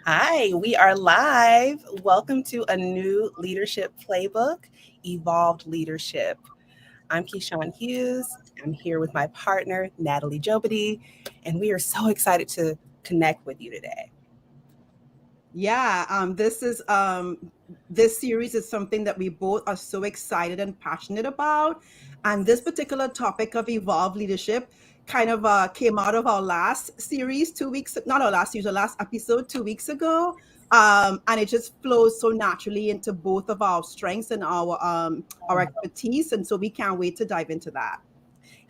Hi, we are live. Welcome to a new leadership playbook, Evolved Leadership. I'm Keyshawn Hughes. I'm here with my partner, Natalie Jobity, and we are so excited to connect with you today. Yeah, this series is something that we both are so excited and passionate about. And this particular topic of evolved leadership kind of came out of our last series 2 weeks, not our last series, our last episode 2 weeks ago. And it just flows so naturally into both of our strengths and our expertise. And so we can't wait to dive into that.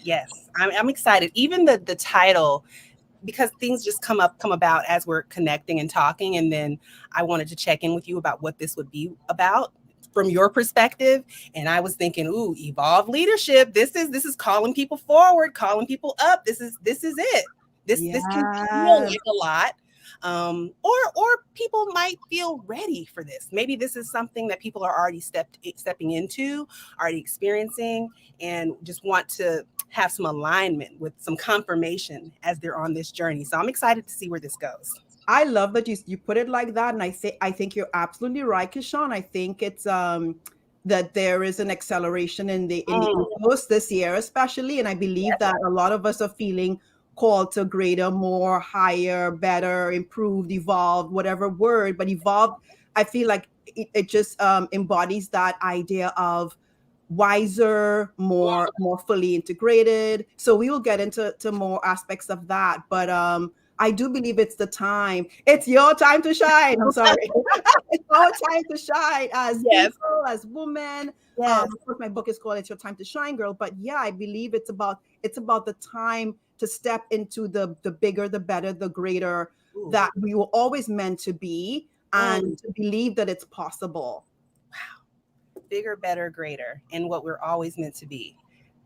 Yes, I'm excited. Even the title, because things just come about as we're connecting and talking, and then I wanted to check in with you about what this would be about from your perspective. And I was thinking, ooh, evolve leadership. This is calling people forward, calling people up. This is it. This can feel Yeah. like a lot. Or people might feel ready for this. Maybe this is something that people are already stepping into, already experiencing, and just want to have some alignment with some confirmation as they're on this journey. So I'm excited to see where this goes. I love that you put it like that, and I think you're absolutely right, Kishan. I think it's that there is an acceleration in the Mm, ethos this year, especially, and I believe yes. that a lot of us are feeling called to greater, more, higher, better, improved, evolved, whatever word, but evolved. I feel like it just embodies that idea of wiser, more fully integrated. So we will get into more aspects of that, but I do believe it's the time. It's your time to shine. I'm sorry. It's our time to shine as Yes. people, as women. Yes. Of course, my book is called "It's Your Time to Shine, Girl." But yeah, I believe it's about the time to step into the bigger, the better, the greater Ooh. that we were always meant to be, Mm. and to believe that it's possible. Bigger, better, greater, and what we're always meant to be.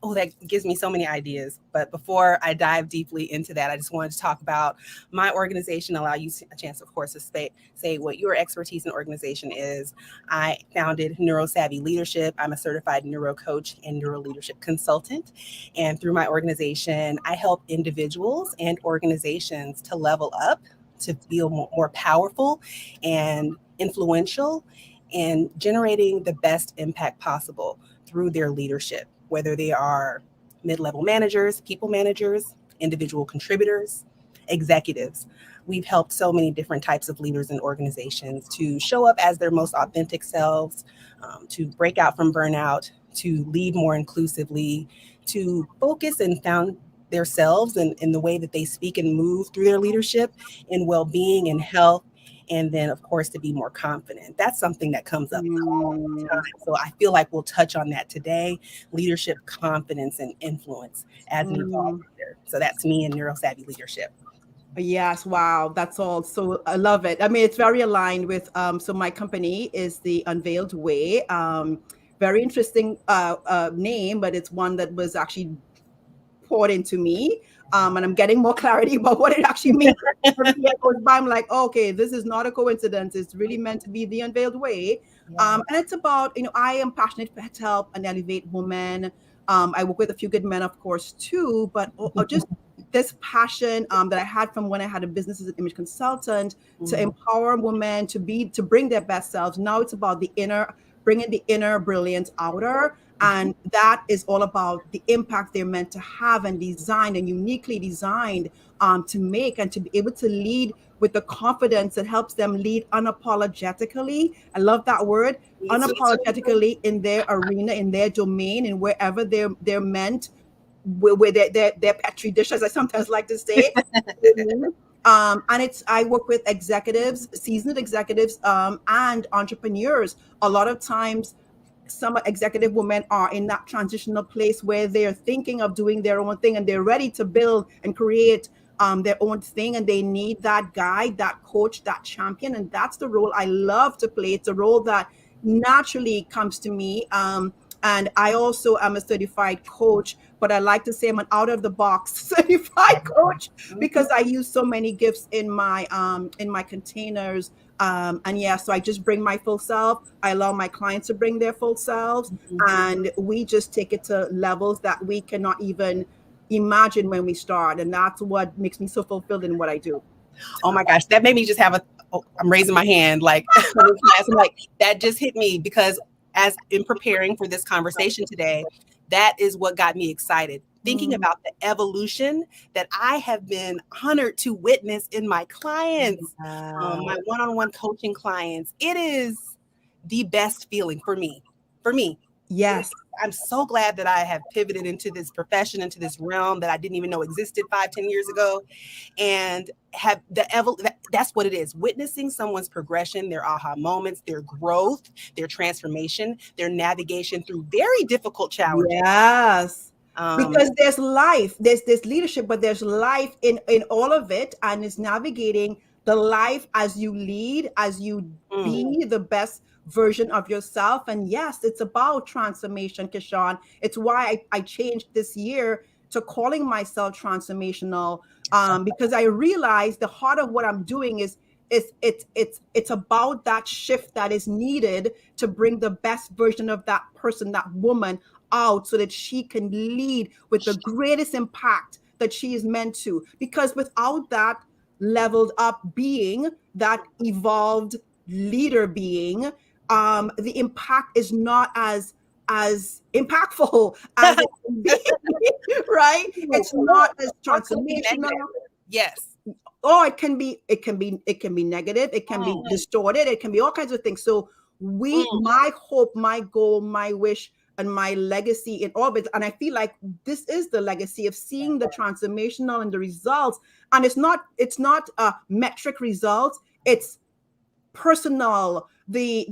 Oh, that gives me so many ideas. But before I dive deeply into that, I just wanted to talk about my organization, allow you a chance, of course, to say what your expertise in organization is. I founded NeuroSavvy Leadership. I'm a certified neuro coach and neuro leadership consultant. And through my organization, I help individuals and organizations to level up, to feel more powerful and influential, and generating the best impact possible through their leadership, whether they are mid level managers, people managers, individual contributors, executives. We've helped so many different types of leaders and organizations to show up as their most authentic selves, to break out from burnout, to lead more inclusively, to focus and found themselves in the way that they speak and move through their leadership in well being and health, and then of course to be more confident. That's something that comes up all the Mm, time, so I feel like we'll touch on that today: leadership, confidence, and influence as an evolved mm. leader. So that's me in neurosavvy leadership. Yes, wow, that's all. So I love it. I mean, it's very aligned with so my company is the Unveiled Way. Very interesting name, but it's one that was actually poured into me. And I'm getting more clarity about what it actually means. Every year goes by, I'm like, oh, okay, this is not a coincidence. It's really meant to be the Unveiled Way. Yeah. And it's about, I am passionate to help and elevate women. I work with a few good men, of course, too, but just this passion that I had from when I had a business as an image consultant to Mm. empower women to bring their best selves. Now it's about bringing the inner brilliance outer, and that is all about the impact they're meant to have and designed and uniquely designed to make, and to be able to lead with the confidence that helps them lead unapologetically. I love that word, Me too. unapologetically in their arena, in their domain, and wherever they're meant, where their petri dish, as I sometimes like to say. And I work with executives, seasoned executives, and entrepreneurs. A lot of times some executive women are in that transitional place where they're thinking of doing their own thing, and they're ready to build and create their own thing, and they need that guide, that coach, that champion, and that's the role I love to play. It's a role that naturally comes to me. And I also am a certified coach, but I like to say I'm an out of the box certified coach Mhm. because I use so many gifts in my containers. And yeah, so I just bring my full self. I allow my clients to bring their full selves, Mhm. and we just take it to levels that we cannot even imagine when we start. And that's what makes me so fulfilled in what I do. Oh my gosh, that made me just have oh, I'm raising my hand like I'm like, that just hit me because as in preparing for this conversation today, that is what got me excited. Thinking Mm, about the evolution that I have been honored to witness in my clients, yeah. my one-on-one coaching clients. It is the best feeling for me. For me, Yes. I'm so glad that I have pivoted into this profession, into this realm that I didn't even know existed 5, 10 years ago, and have that's what it is, witnessing someone's progression, their aha moments, their growth, their transformation, their navigation through very difficult challenges. Yes. um Because there's life, there's leadership, but there's life in all of it, and it's navigating the life as you lead, as you mm, be the best version of yourself. And yes, it's about transformation, Kishan. It's why I changed this year to calling myself transformational, because I realized the heart of what I'm doing is it's about that shift that is needed to bring the best version of that person, that woman, out so that she can lead with the greatest impact that she is meant to. Because without that leveled up being, that evolved leader being, the impact is not as impactful as it can be, right? It's not as or could be negative. transformational. Yes. Or it can be negative, it can be Mm, distorted, it can be all kinds of things. So mm, my hope, my goal, my wish, and my legacy in all of it, and I feel like this is the legacy of seeing the transformational and the results. And it's not metric results, it's personal, the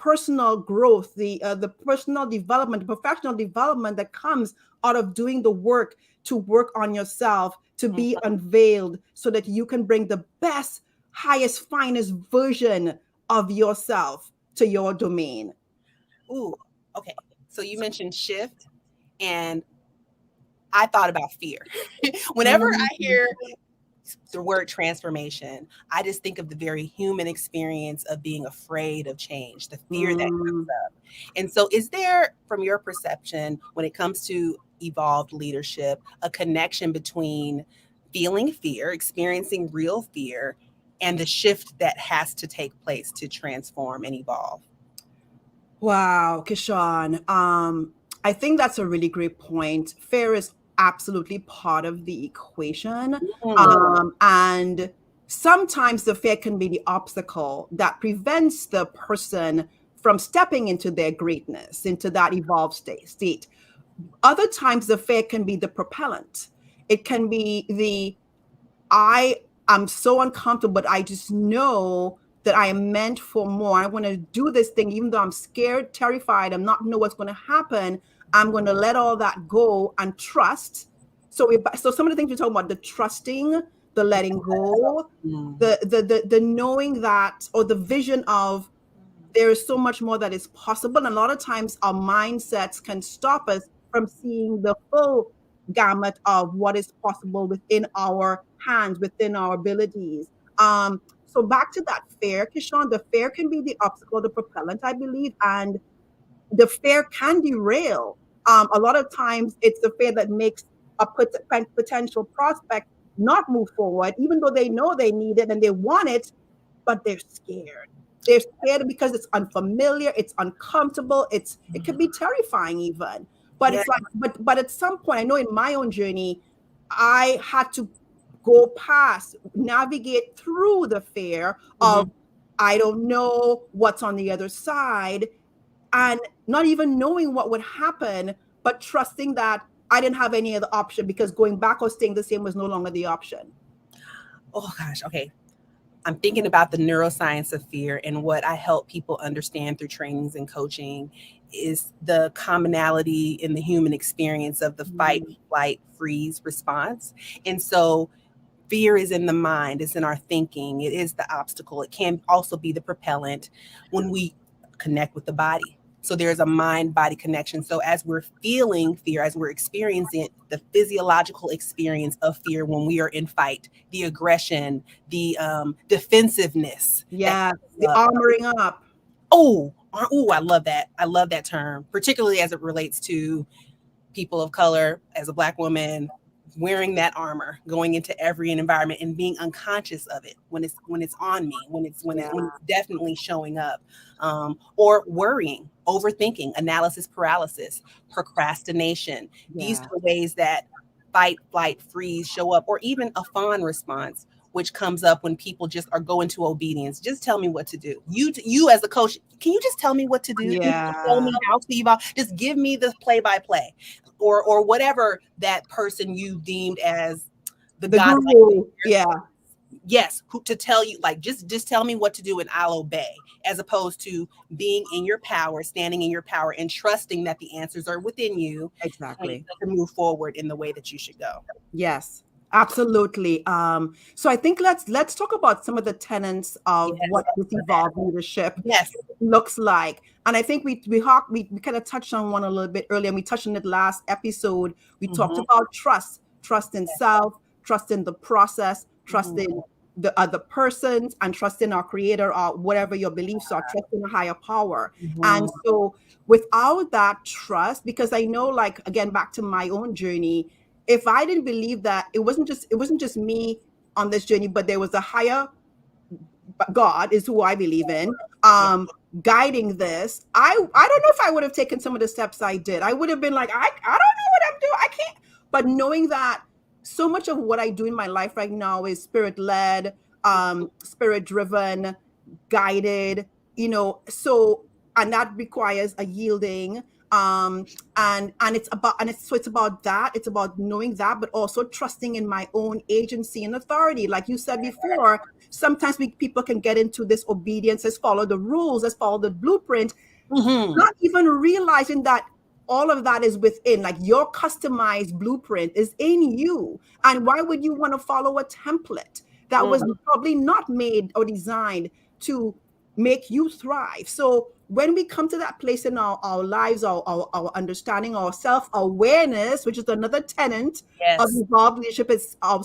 personal growth, the personal development, the professional development that comes out of doing the work to work on yourself, to mm. be unveiled so that you can bring the best, highest, finest version of yourself to your domain. Ooh, okay. So you mentioned shift, and I thought about fear. Whenever I Mm, hear the word transformation, I just think of the very human experience of being afraid of change, the fear that comes mm. up. And so, is there, from your perception, when it comes to evolved leadership, a connection between feeling fear, experiencing real fear, and the shift that has to take place to transform and evolve? Wow, Kishan. I think that's a really great point. Fear is absolutely part of the equation. Mm, And sometimes the fear can be the obstacle that prevents the person from stepping into their greatness, into that evolved state. Other times, the fear can be the propellant. It can be I am so uncomfortable, but I just know that I am meant for more. I want to do this thing, even though I'm scared, terrified, I'm not know what's going to happen. I'm going to let all that go and trust. So some of the things we're talking about, the trusting, the letting go, mm, the knowing that, or the vision of there is so much more that is possible. And a lot of times our mindsets can stop us from seeing the full gamut of what is possible within our hands, within our abilities. So back to that fear, Kishan, the fear can be the obstacle, the propellant, I believe, and the fear can derail. A lot of times it's the fear that makes a potential prospect not move forward, even though they know they need it and they want it, but they're scared. They're scared because it's unfamiliar, it's uncomfortable, it can be terrifying even. But yeah. it's like, but at some point, I know in my own journey, I had to go past, navigate through the fear Mhm. of I don't know what's on the other side, and not even knowing what would happen, but trusting that I didn't have any other option because going back or staying the same was no longer the option. Oh gosh. Okay. I'm thinking about the neuroscience of fear, and what I help people understand through trainings and coaching is the commonality in the human experience of the fight, Mm, flight, freeze response. And so fear is in the mind, it's in our thinking, it is the obstacle. It can also be the propellant when we connect with the body. So there's a mind body connection. So as we're feeling fear, as we're experiencing it, the physiological experience of fear when we are in fight, the aggression, the defensiveness that yeah, comes the up. armoring up. I love that. I love that term, particularly as it relates to people of color, as a Black woman, wearing that armor, going into every environment and being unconscious of it when it's on me, when it's definitely showing up, or worrying, overthinking, analysis paralysis, procrastination. These Yeah. are the ways that fight, flight, freeze show up, or even a fawn response, which comes up when people just are going to obedience. Just tell me what to do. You as a coach, can you just tell me what to do? Can you just tell me Yeah. how to evolve? Just give me the play by play, or whatever that person you deemed as the The godlike guru. figure. Yeah. Yes, who to tell you, like, just tell me what to do and I'll obey, as opposed to being in your power, standing in your power, and trusting that the answers are within you and Exactly. to move forward in the way that you should go. Yes, absolutely. So I think let's talk about some of the tenets of Yes, what this evolved leadership yes. looks like. And I think we kind of touched on one a little bit earlier, and we touched on it last episode. We talked Mhm, about trust in self, trust in the process, trust mhm, in the other persons, and trust in our creator, or whatever your beliefs are, trust in a higher power. And mhm. so without that trust, because I know, like, again, back to my own journey, if I didn't believe that it wasn't just me on this journey, but there was a higher God is who I believe in, Yeah. guiding this. I don't know if I would have taken some of the steps I did. I would have been like, I don't know what I'm doing. I can't. But knowing that so much of what I do in my life right now is spirit led, spirit driven, guided, so, and that requires a yielding, and it's about that, it's about knowing that, but also trusting in my own agency and authority. Like you said before, sometimes people can get into this obedience, let's follow the rules, let's follow the blueprint, Mhm. not even realizing that all of that is within, like, your customized blueprint is in you. And why would you want to follow a template that was Mm. probably not made or designed to make you thrive? So when we come to that place in our lives, our understanding, our self-awareness, which is another tenet of Yes. evolved leadership, is our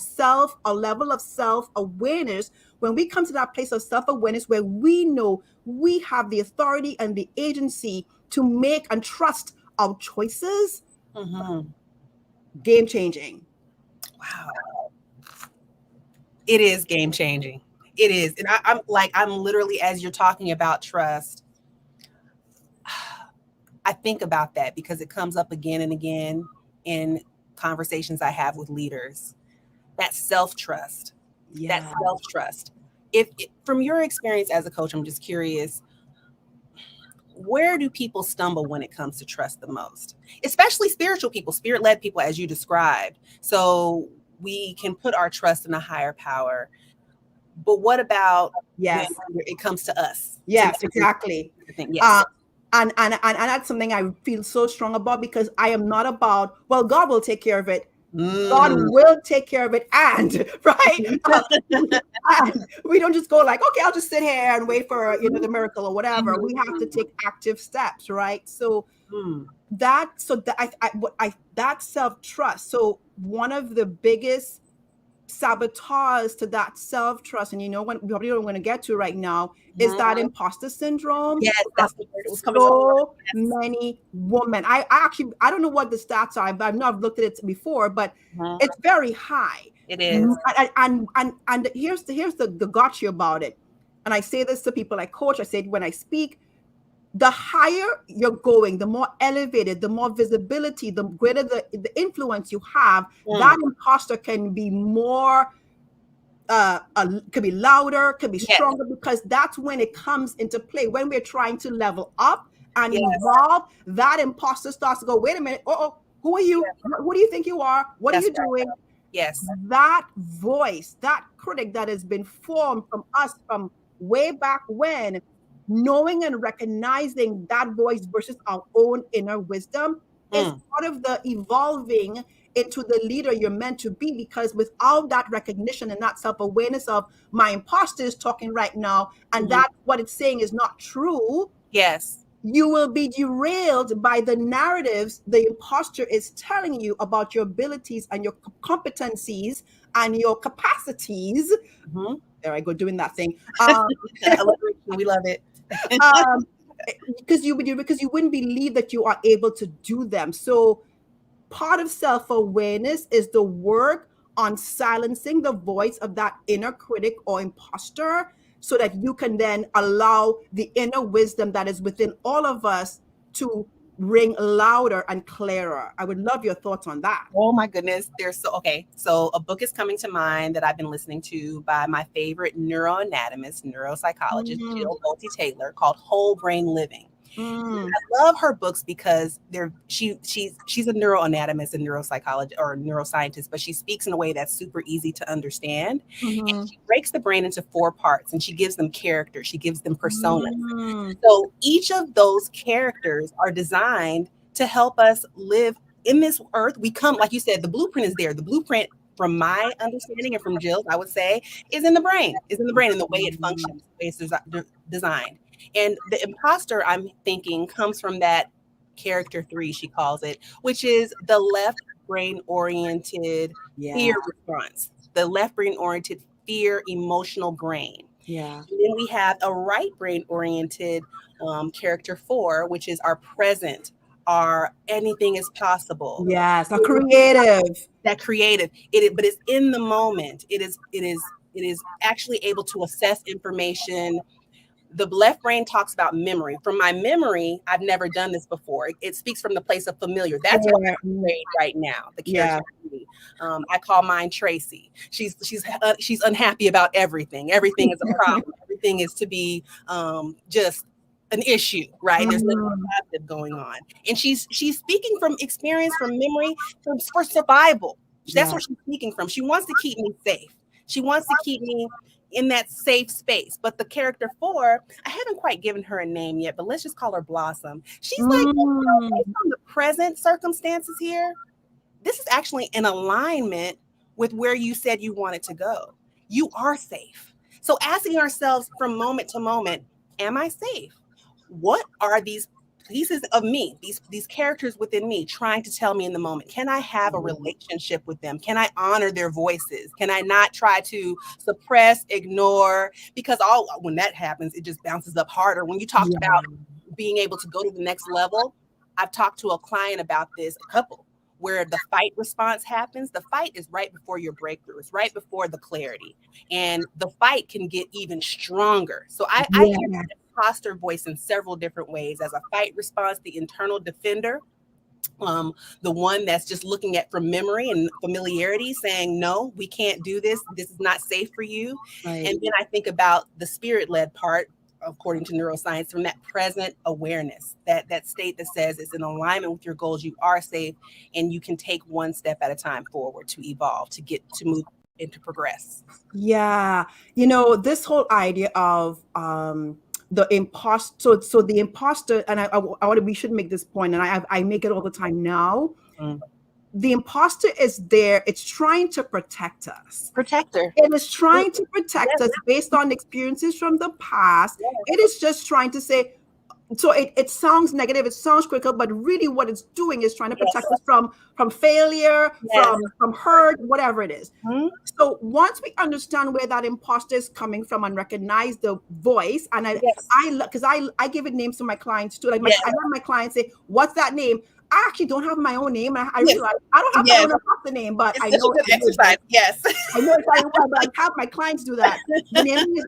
level of self-awareness. When we come to that place of self-awareness where we know we have the authority and the agency to make and trust our choices, Mhm. game changing. Wow. It is game changing. It is. And I'm literally, as you're talking about trust, I think about that because it comes up again and again in conversations I have with leaders. That self trust, that Yeah. self trust. From your experience as a coach, I'm just curious, where do people stumble when it comes to trust the most? Especially spiritual people, spirit led people, as you described. So we can put our trust in a higher power. But what about when Yes. it comes to us? Yes, exactly. To think, yes. Uh, and that's something I feel so strong about, because I am not about, well, God will take care of it. God Mm. will take care of it, and right. And we don't just go like, okay, I'll just sit here and wait for the miracle or whatever. We have to take active steps, right? So Mm. that self trust. So one of the biggest sabotage to that self trust, and when probably what I'm going to get to right now, is Mhm. that imposter syndrome. Yes, that's the word. It was coming up. So Yes. many women. I don't know what the stats are, but I've not looked at it before, but Mhm. it's very high. It is. And here's the gotcha about it. And I say this to people I coach. I say it when I speak. The higher you're going, the more elevated, the more visibility, the greater the influence you have. That Mm. imposter can be more, could be louder, could be Yes. stronger, because that's when it comes into play. When we're trying to level up and Yes. evolve, that imposter starts to go, wait a minute, who are you? Yes. Who do you think you are? What are That's you right. doing? Yes. That voice, that critic that has been formed from us from way back when, knowing and recognizing that voice versus our own inner wisdom is Mm. part of the evolving into the leader you're meant to be. Because without that recognition and that self-awareness of, my imposter is talking right now, and Mhm. that what it's saying is not true, Yes. you will be derailed by the narratives the imposter is telling you about your abilities and your competencies and your capacities. Mhm. There I go, doing that thing. Alliteration. We love it. Um, because you wouldn't believe that you are able to do them. So part of self-awareness is the work on silencing the voice of that inner critic or imposter, so that you can then allow the inner wisdom that is within all of us to ring louder and clearer. I would love your thoughts on that. Oh my goodness. There's so okay. So a book is coming to mind that I've been listening to by my favorite neuroanatomist, neuropsychologist, Mm, Jill Bolte Taylor, called Whole Brain Living. mm, I love her books because she's a neuroanatomist and neuropsychologist or neuroscientist, but she speaks in a way that's super easy to understand. And mhm, she breaks the brain into four parts and she gives them characters, she gives them personas. mm. So each of those characters are designed to help us live in this earth. We come, like you said, the blueprint is there. The blueprint, from my understanding and from Jill's, I would say, is in the brain and the way it functions, the way it's designed. And the imposter, I'm thinking, comes from that character three, she calls it, which is the left brain oriented Yeah, fear response, the left brain oriented fear emotional brain. yeah. And then we have a right brain oriented character four, which is our present, our anything is possible. Yes, a creative. That creative, but it's in the moment. It is actually able to assess information. The left brain talks about memory. From my memory, I've never done this before. It speaks from the place of familiar. That's what Yeah, I'm afraid right now. The yeah, character. I call mine Tracy. She's unhappy about everything. Everything is a problem. Everything is to be just an issue, right? There's nothing mhm, positive going on, and she's speaking from experience, from memory, for survival. That's yeah. what she's speaking from. She wants to keep me safe. She wants to keep me in that safe space. But the character four, I haven't quite given her a name yet, but let's just call her Blossom. She's like, based Mm, on the present circumstances here, this is actually in alignment with where you said you wanted to go. You are safe. So asking ourselves from moment to moment, am I safe? What are these pieces of me, these characters within me trying to tell me in the moment? Can I have a relationship with them? Can I honor their voices? Can I not try to suppress, ignore? Because all when that happens, it just bounces up harder. When you talked yeah, about being able to go to the next level, I've talked to a client about this, a couple, where the fight response happens. The fight is right before your breakthrough. It's right before the clarity. And the fight can get even stronger. So I hear yeah, that imposter voice in several different ways as a fight response, the internal defender, um, the one that's just looking at from memory and familiarity, saying, no, we can't do this. This is not safe for you. right. And then I think about the spirit led part, according to neuroscience, from that present awareness, that state that says it's in alignment with your goals, you are safe, and you can take one step at a time forward to evolve, to get to move and to progress. Yeah, you know, this whole idea of the imposter. So the imposter, and I want to. We should make this point, and I make it all the time now. Mm. The imposter is there. It's trying to protect us. Protector. It is trying to protect Yes, us based on experiences from the past. It yes, is just trying to say, so it sounds negative, it sounds critical, but really what it's doing is trying to protect yes, us from failure, yes. from hurt, whatever it is. Mhm. So once we understand where that imposter is coming from and recognize the voice, and Yes, because I give it names to my clients too. Like yes, I have my clients say, "What's that name?" I actually don't have my own name. I yes, realize I don't have my yes. own imposter name, but It's such a good exercise. Yes. I know it's very well, but I have my clients do that. The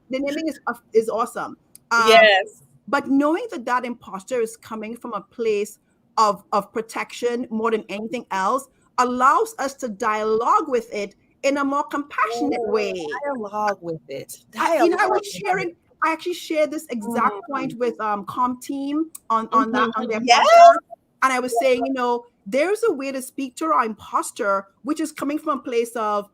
naming is awesome. Um, Yes. but knowing that that imposter is coming from a place of protection more than anything else allows us to dialogue with it in a more compassionate Oh, way. dialogue with it. I Dialogue was with it. sharing. I actually shared this exact point Mm, with Com Team on their yes. podcast, and I was saying, there's a way to speak to our imposter, which is coming from a place of,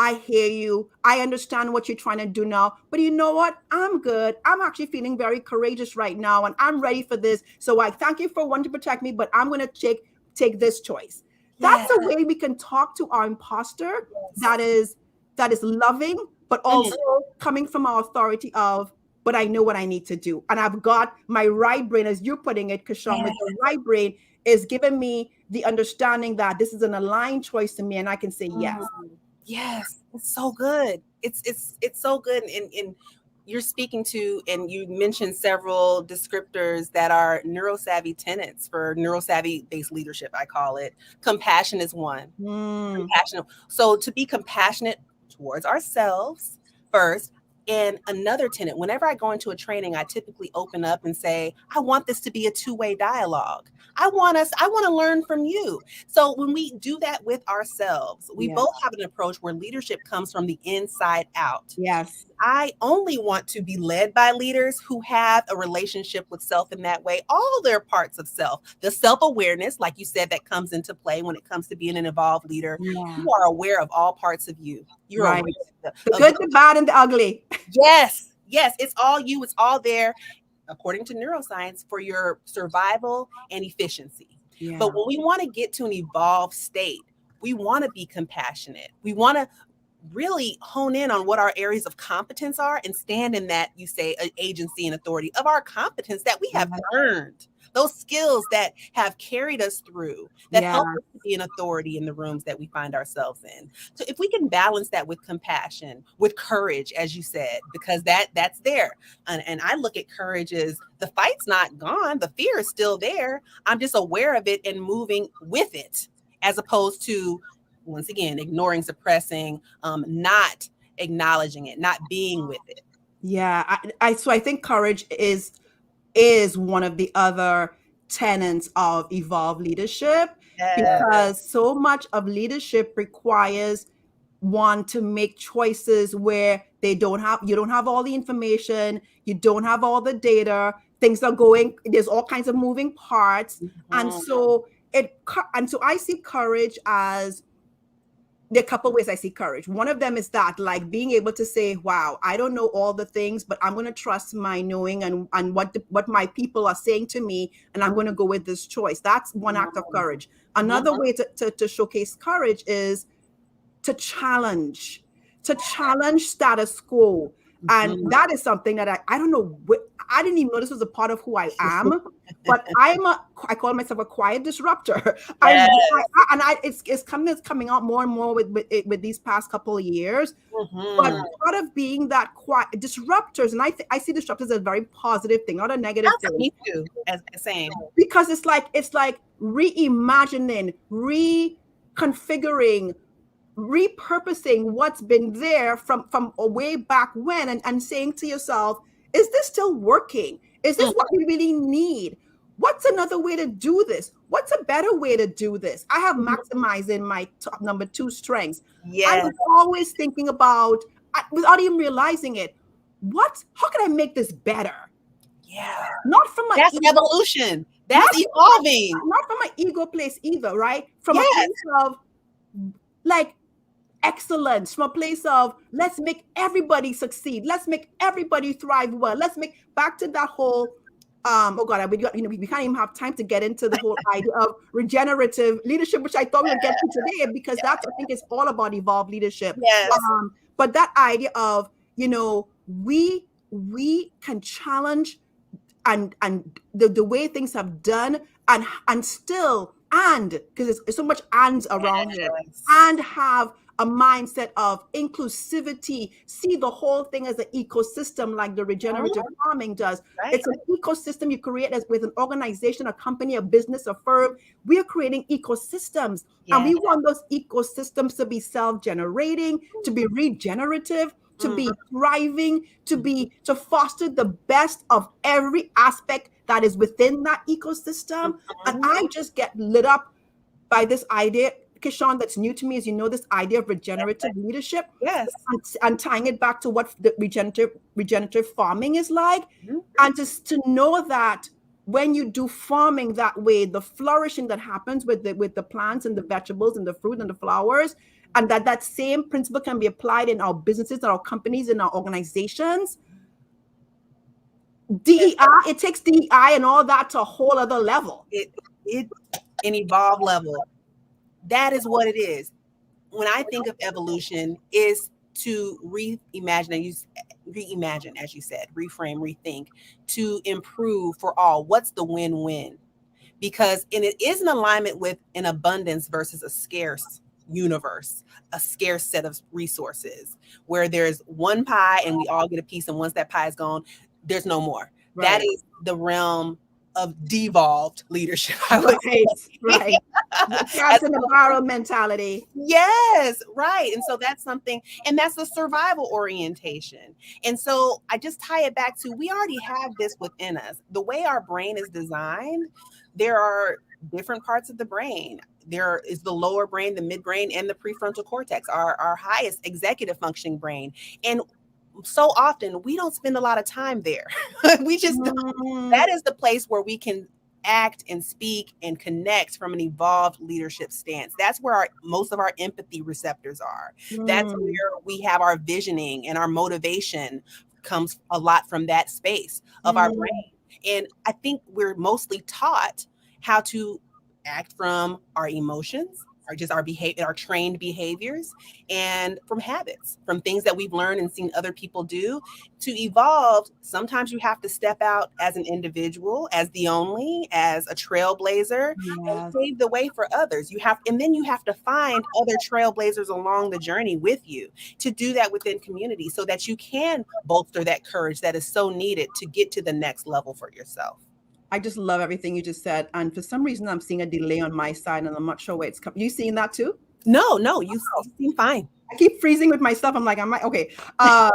I hear you, I understand what you're trying to do now, but you know what? I'm good. I'm actually feeling very courageous right now, and I'm ready for this. So I thank you for wanting to protect me, but I'm going to take this choice. That's Yes. a way we can talk to our imposter Yes. that is loving, but Mhm. also coming from our authority of, but I know what I need to do. And I've got my right brain, as you're putting it, Kashawn, with Yes. the right brain is giving me the understanding that this is an aligned choice to me, and I can say yes. Mhm. Yes. It's so good. It's so good. And you're speaking to, and you mentioned several descriptors that are neurosavvy tenets for neurosavvy based leadership, I call it. Compassion is one. Mm, Compassionate. So to be compassionate towards ourselves first. And another tenet, whenever I go into a training, I typically open up and say, I want this to be a two-way dialogue. I want to learn from you. So when we do that with ourselves, we yes, both have an approach where leadership comes from the inside out. yes, I only want to be led by leaders who have a relationship with self in that way, all their parts of self, the self awareness, like you said, that comes into play when it comes to being an evolved leader. yeah, You are aware of all parts of you. You're right. aware The of good, the bad, and the ugly. yes, yes, it's all you, it's all there, according to neuroscience, for your survival and efficiency. Yeah, But when we want to get to an evolved state, we want to be compassionate. We want to really hone in on what our areas of competence are and stand in that, you say, agency and authority of our competence that we have yeah, earned, those skills that have carried us through, that yeah, help us to be an authority in the rooms that we find ourselves in. So if we can balance that with compassion, with courage, as you said, because that's there. And I look at courage as the fight's not gone, the fear is still there. I'm just aware of it and moving with it, as opposed to, once again, ignoring, suppressing, not acknowledging it, not being with it. yeah. So I think courage is one of the other tenets of evolved leadership, Yes. because so much of leadership requires one to make choices where you don't have all the information, you don't have all the data, things are going, there's all kinds of moving parts. And Mhm. so I see courage as, there are a couple ways I see courage. One of them is that, like, being able to say, wow, I don't know all the things, but I'm going to trust my knowing and what my people are saying to me, and I'm going to go with this choice. That's one act of courage. Another Mhm. way to showcase courage is to challenge, status quo. And Mhm. that is something that I don't know, I didn't even know this was a part of who I am, but I call myself a quiet disruptor. Yes. And it's coming out more and more with these past couple of years. But Mhm. part of being that quiet disruptors, and I see disruptors as a very positive thing, not a negative That's thing, me too. As same. because it's like reimagining, reconfiguring, repurposing what's been there from a way back when, and saying to yourself, is this still working? Is this Mm. what we really need? What's another way to do this? What's a better way to do this? I have maximized in my top number two strengths. I'm Yes. always thinking about, without even realizing it, how can I make this better? Yeah. Not from my That's ego, evolution. not That's evolving. not from my ego place either, right? From a Yes. place of, like, excellence, from a place of, let's make everybody succeed, let's make everybody thrive well, let's make, back to that whole, oh god, we can't even have time to get into the whole idea of regenerative leadership, which I thought we would get to today, because that's, I think, it's all about evolved leadership. Yes. But that idea of, we can challenge, and the way things have done, and still, and because there's so much ands around here, Yes. and have a mindset of inclusivity, see the whole thing as an ecosystem, like the regenerative Mhm. farming does. Right. It's an ecosystem you create as with an organization, a company, a business, a firm. We are creating ecosystems, and we Yes. want those ecosystems to be self-generating, to be regenerative, to Mhm. be thriving, to foster the best of every aspect that is within that ecosystem. And Mhm. I just get lit up by this idea, Kishan, that's new to me, is, this idea of regenerative leadership, Yes. and tying it back to what the regenerative farming is like. Mhm. And just to know that when you do farming that way, the flourishing that happens with the plants and the vegetables and the fruit and the flowers, and that same principle can be applied in our businesses, in our companies, in our organizations. DEI, it takes DEI and all that to a whole other level. It an evolved level. That is what it is. When I think of evolution, is to reimagine and use reimagine, as you said, reframe, rethink, to improve for all. What's the win-win? Because and it is in alignment with an abundance versus a scarce. universe, a scarce set of resources where there's one pie and we all get a piece, and once that pie is gone, there's no more. That Right. is the realm of devolved leadership, I would Right. say. Right. The As crabs in the barrel mentality. Yes, right. And so that's something, and that's the survival orientation. And so I just tie it back to we already have this within us. The way our brain is designed, there are different parts of the brain. There is the lower brain, the midbrain, and the prefrontal cortex, our highest executive functioning brain. And so often we don't spend a lot of time there. We just don't. Mm, That is the place where we can act and speak and connect from an evolved leadership stance. That's where most of our empathy receptors are. That's mm, where we have our visioning and our motivation comes a lot from that space of our mm, brain. And I think we're mostly taught how to act from our emotions, or just our behavior, our trained behaviors, and from habits, from things that we've learned and seen other people do. To evolve, sometimes you have to step out as an individual, as the only, as a trailblazer, and yes. pave the way for others. And then you have to find other trailblazers along the journey with you to do that within community so that you can bolster that courage that is so needed to get to the next level for yourself. I just love everything you just said. And for some reason, I'm seeing a delay on my side and I'm not sure where it's coming. You seeing that too? No, no, you seem fine. I keep freezing with myself. I'm like, okay. I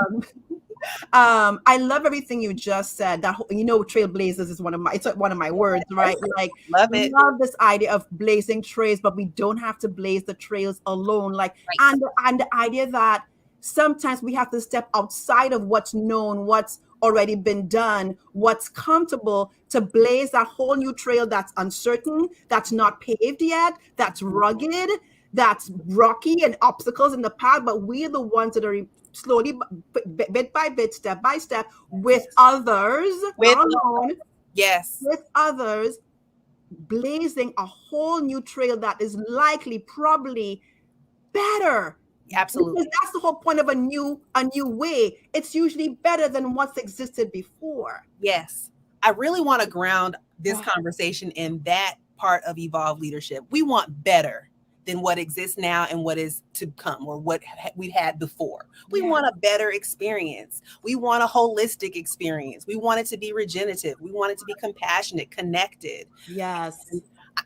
love everything you just said. That trailblazers is it's one of my words, right? Like, Love it. love this idea of blazing trails, but we don't have to blaze the trails alone. Like, Right. and the idea that sometimes we have to step outside of what's known, what's already been done, what's comfortable, to blaze that whole new trail that's uncertain, that's not paved yet, that's rugged, that's rocky and obstacles in the path, but we're the ones that are slowly, bit by bit, step by step, with others, With not alone, yes, with others, blazing a whole new trail that is likely, probably better. Because absolutely. that's the whole point of a new way. It's usually better than what's existed before. Yes. I really want to ground this Wow. conversation in that part of evolved leadership. We want better than what exists now and what is to come, or what we've had before. We Yeah. want a better experience. We want a holistic experience. We want it to be regenerative. We want it to be compassionate, connected. Yes.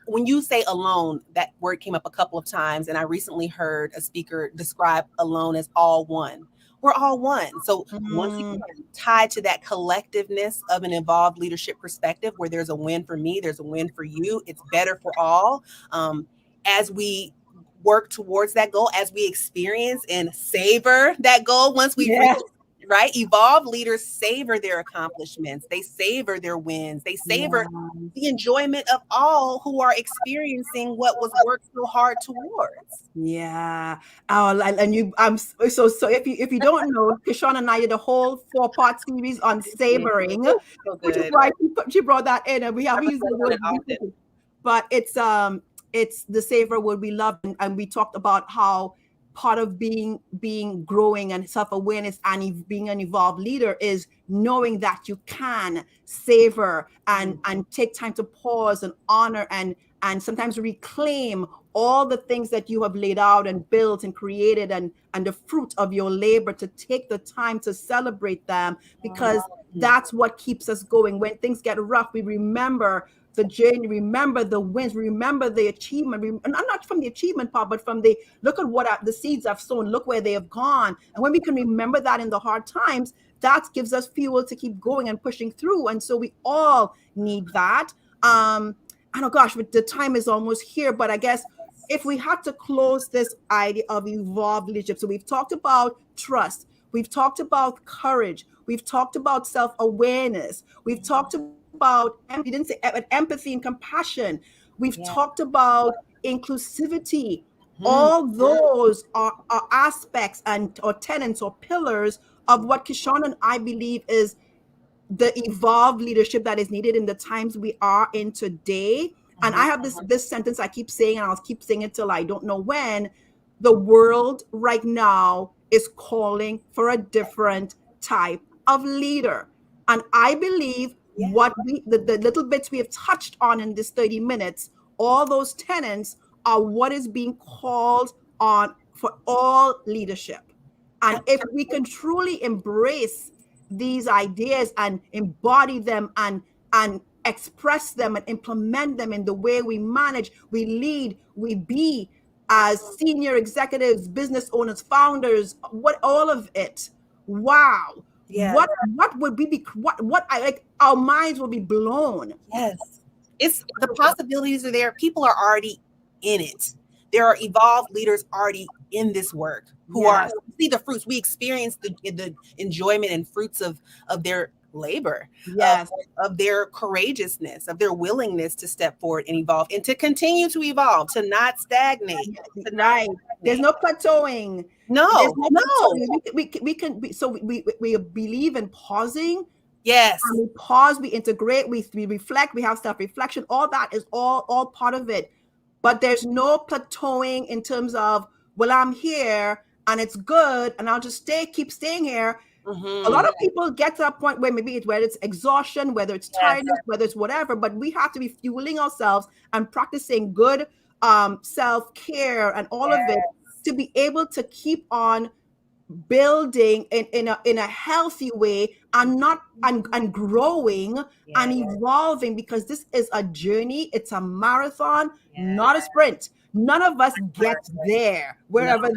When you say alone, that word came up a couple of times, and I recently heard a speaker describe alone as all one. We're all one. So once Mm, again, tied to that collectiveness of an evolved leadership perspective, where there's a win for me, there's a win for you. It's better for all. As we work towards that goal, as we experience and savor that goal, once we've reached, yeah. right? Evolved leaders savor their accomplishments. They savor their wins. They savor Yeah. the enjoyment of all who are experiencing what was worked so hard towards. Yeah. Oh, and you, so if you don't know, Kishan and I did a whole 4-part series on savoring, Ooh, so which is good. why she brought that in, and I we use the reflect on word it often. recently. But it's the savor word we love, and we talked about how part of being growing and self-awareness and being an evolved leader is knowing that you can savor and take time to pause and honor and sometimes reclaim all the things that you have laid out and built and created, and the fruit of your labor, to take the time to celebrate them, because that's what keeps us going. When things get rough, we remember the journey, remember the wins, remember the achievement, and not from the achievement part, but from the look at the seeds I've sown, look where they have gone. And when we can remember that in the hard times, that gives us fuel to keep going and pushing through. And so we all need that. I know, gosh, but the time is almost here, but I guess if we had to close this idea of evolved leadership, so we've talked about trust, we've talked about courage, we've talked about self-awareness, we've talked about, you didn't say, empathy and compassion, we've Yeah. talked about inclusivity. Hmm. All those are aspects and or tenets or pillars of what Kishan and I believe is the evolved leadership that is needed in the times we are in today. And I have this sentence I keep saying, and I'll keep saying it till I don't know when. The world right now is calling for a different type of leader. And I believe Yeah. the little bits we have touched on in this 30 minutes, all those tenets are what is being called on for all leadership. And if we can truly embrace these ideas and embody them and express them and implement them in the way we manage, we lead, we be as senior executives, business owners, founders, what all of it. Wow. Yeah. What would we be what I like our minds will be blown. Yes. It's the possibilities are there. People are already in it. There are evolved leaders already in this work who are see the fruits. We experience the enjoyment and fruits of their labor, Yes. of their courageousness, of their willingness to step forward and evolve and to continue to evolve, to not stagnate. Right. There's no plateauing. No, There's no no. plateauing. We can be, so we believe in pausing. Yes. And we pause, we integrate, we reflect, we have self-reflection. All that is all part of it. But there's no plateauing in terms of, well, I'm here and it's good and I'll just keep staying here. A lot of people get to that point where maybe whether it's exhaustion, whether it's tiredness, whether it's whatever, but we have to be fueling ourselves and practicing good self-care and all of it to be able to keep on building in a healthy way and not and growing and evolving, because this is a journey. It's a marathon, not a sprint. None of us get there wherever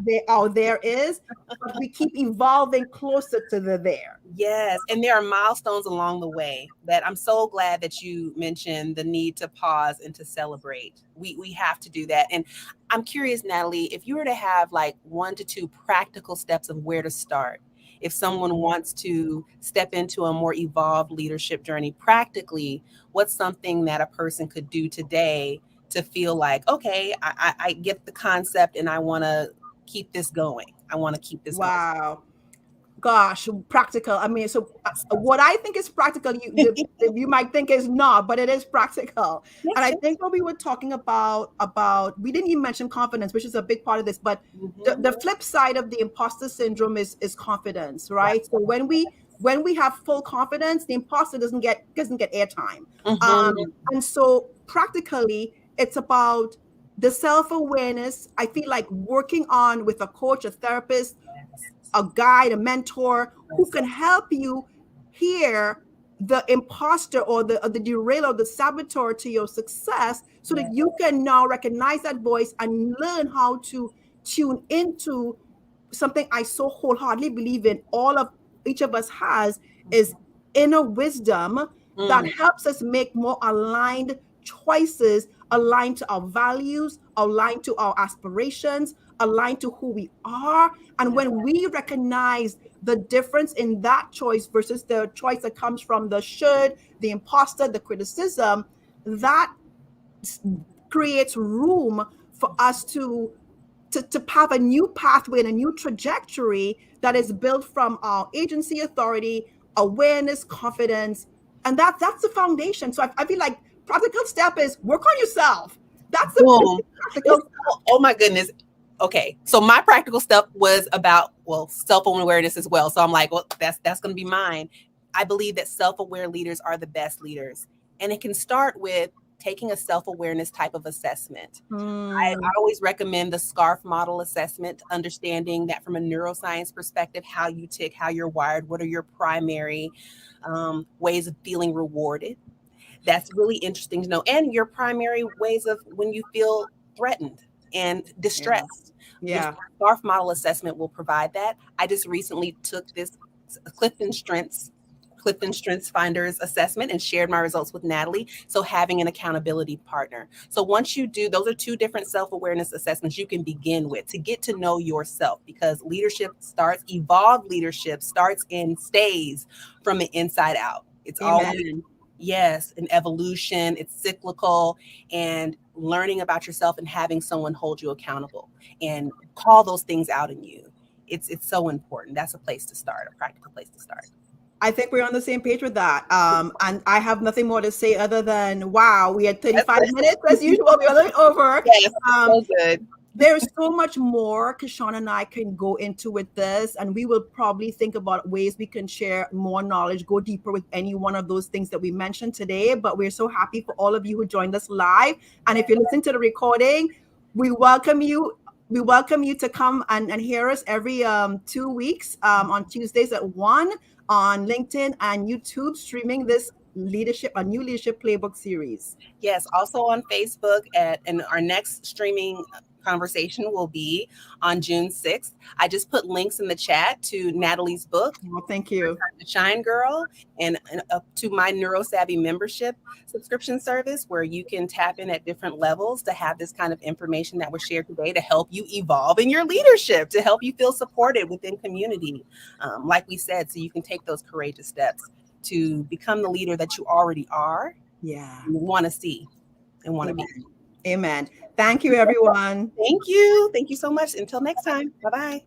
there is, but we keep evolving closer to the there. Yes, and there are milestones along the way that I'm so glad that you mentioned the need to pause and to celebrate. We have to do that. And I'm curious, Natalie, if you were to have like 1 to 2 practical steps of where to start, if someone wants to step into a more evolved leadership journey practically, what's something that a person could do today to feel like, okay, I get the concept and I want to keep this going. I want to keep this going. Wow. Gosh, practical. I mean, so what I think is practical, you might think is not, but it is practical. And I think what we were talking about, we didn't even mention confidence, which is a big part of this, but the flip side of the imposter syndrome is confidence, right? So when we have full confidence, the imposter doesn't get airtime. And so practically, it's about the self-awareness. I feel like working on with a coach, a therapist, a guide, a mentor who can help you hear the imposter or the derailer or the saboteur to your success, so that you can now recognize that voice and learn how to tune into something I so wholeheartedly believe in each of us has, is inner wisdom that helps us make more aligned choices, aligned to our values, aligned to our aspirations, aligned to who we are. And when we recognize the difference in that choice versus the choice that comes from the should, the imposter, the criticism, that creates room for us to have a new pathway and a new trajectory that is built from our agency, authority, awareness, confidence. And that's the foundation. So I feel like practical step is work on yourself. That's the practical. Oh my goodness. Okay, so my practical step was about, well, self-awareness as well. So I'm like, well, that's going to be mine. I believe that self-aware leaders are the best leaders, and it can start with taking a self-awareness type of assessment. I always recommend the SCARF model assessment, understanding that from a neuroscience perspective, how you tick, how you're wired, what are your primary ways of feeling rewarded. That's really interesting to know, and your primary ways of when you feel threatened and distressed. Yeah. The SCARF model assessment will provide that. I just recently took this Clifton Strengths Finders assessment and shared my results with Natalie. So having an accountability partner. So once you do, those are 2 different self-awareness assessments you can begin with to get to know yourself, because evolved leadership starts and stays from the inside out. It's always an evolution, it's cyclical, and learning about yourself and having someone hold you accountable and call those things out in you. It's so important. That's a place to start, a practical place to start. I think we're on the same page with that. And I have nothing more to say other than, wow, we had 35 minutes as usual. We're a little over. Yes, so good. There's so much more Kashawn and I can go into with this, and we will probably think about ways we can share more knowledge, go deeper with any one of those things that we mentioned today. But we're so happy for all of you who joined us live. And if you're listening to the recording, we welcome you we welcome you to come and hear us every 2 weeks on Tuesdays at 1 on LinkedIn and YouTube, streaming this a new leadership playbook series. Yes, also on Facebook and our next streaming conversation will be on June 6th. I just put links in the chat to Natalie's book, Well, thank you. Time to Shine Girl, and up to my NeuroSavvy membership subscription service where you can tap in at different levels to have this kind of information that was shared today to help you evolve in your leadership, to help you feel supported within community. Like we said, so you can take those courageous steps to become the leader that you already are, Yeah. want to see and want to be. Amen. Thank you, everyone. Thank you. Thank you so much. Until next time. Bye-bye.